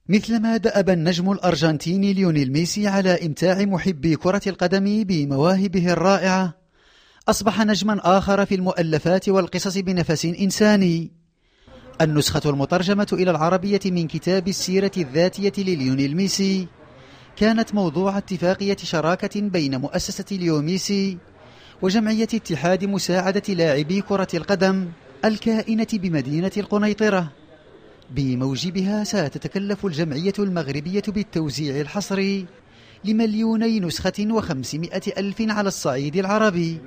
مثلما دأب النجم الأرجنتيني ليونيل ميسي على إمتاع محبي كرة القدم بمواهبه الرائعة، أصبح نجما آخر في المؤلفات والقصص بنفس إنساني. النسخة المترجمة إلى العربية من كتاب السيرة الذاتية لليونيل ميسي كانت موضوع اتفاقية شراكة بين مؤسسة ليو ميسي وجمعية اتحاد مساعدة لاعبي كرة القدم الكائنة بمدينة القنيطرة. بموجبها ستتكلف الجمعية المغربية بالتوزيع الحصري ل2,250,000 ألف على الصعيد العربي.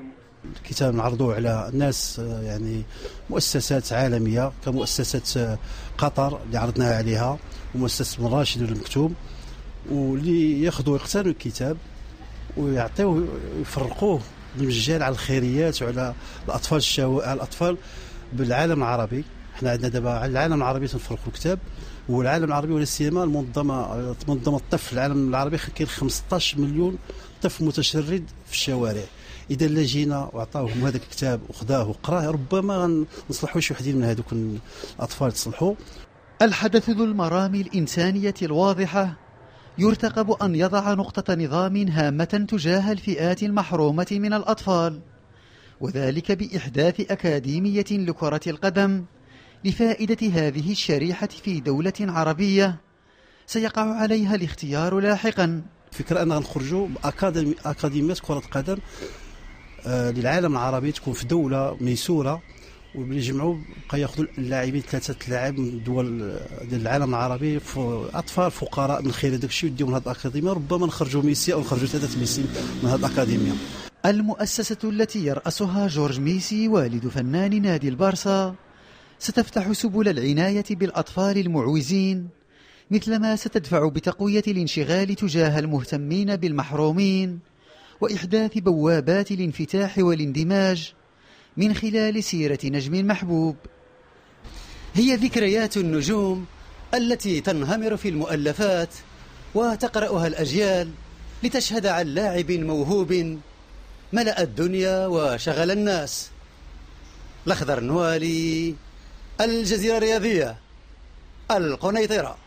الكتاب نعرضوه على الناس، يعني مؤسسات عالمية كمؤسسة قطر اللي عرضناها عليها، ومؤسسة بن راشد المكتوم، واللي ياخذوا يقتنوا الكتاب ويعطيوه يفرقوه بالمجال على الخيريات وعلى الأطفال بالعالم العربي. احنا عندنا دابا على العالم العربي تنفرقوا الكتاب، والعالم العربي ولا سيما منظمة الطفل العالم العربي كاين 15 مليون طفل متشرد في الشوارع. إذا لا جينا وعطاوهم هذا الكتاب وخذاه وقراه، ربما نصلحوا شي وحدين من هذوك الأطفال تصلحوا. الحدث ذو المرام الإنسانية الواضحة يرتقب أن يضع نقطة نظام هامة تجاه الفئات المحرومة من الأطفال، وذلك بإحداث أكاديمية لكرة القدم لفائدة هذه الشريحة في دولة عربية سيقع عليها الاختيار لاحقا. فكرة أننا نخرجوا أكاديميات كرة قدم للعالم العربي، تكون في دولة ميسورة، ويجمعوا بقى ياخذوا اللاعبين 3 لاعب من دول ديال العالم العربي، اطفال فقراء من خير داك الشيء يديهم هذه الاكاديميه، ربما نخرجوا ميسي او نخرجوا 3 ميسي من هذه الاكاديميه. المؤسسه التي يرأسها جورج ميسي والد فنان نادي البارسا ستفتح سبل العنايه بالاطفال المعوزين، مثلما ستدفع بتقويه الانشغال تجاه المهتمين بالمحرومين واحداث بوابات الانفتاح والاندماج من خلال سيرة نجم محبوب. هي ذكريات النجوم التي تنهمر في المؤلفات وتقرأها الأجيال لتشهد عن لاعب موهوب ملأ الدنيا وشغل الناس. الأخضر نوالي، الجزيرة الرياضية، القنيطرة.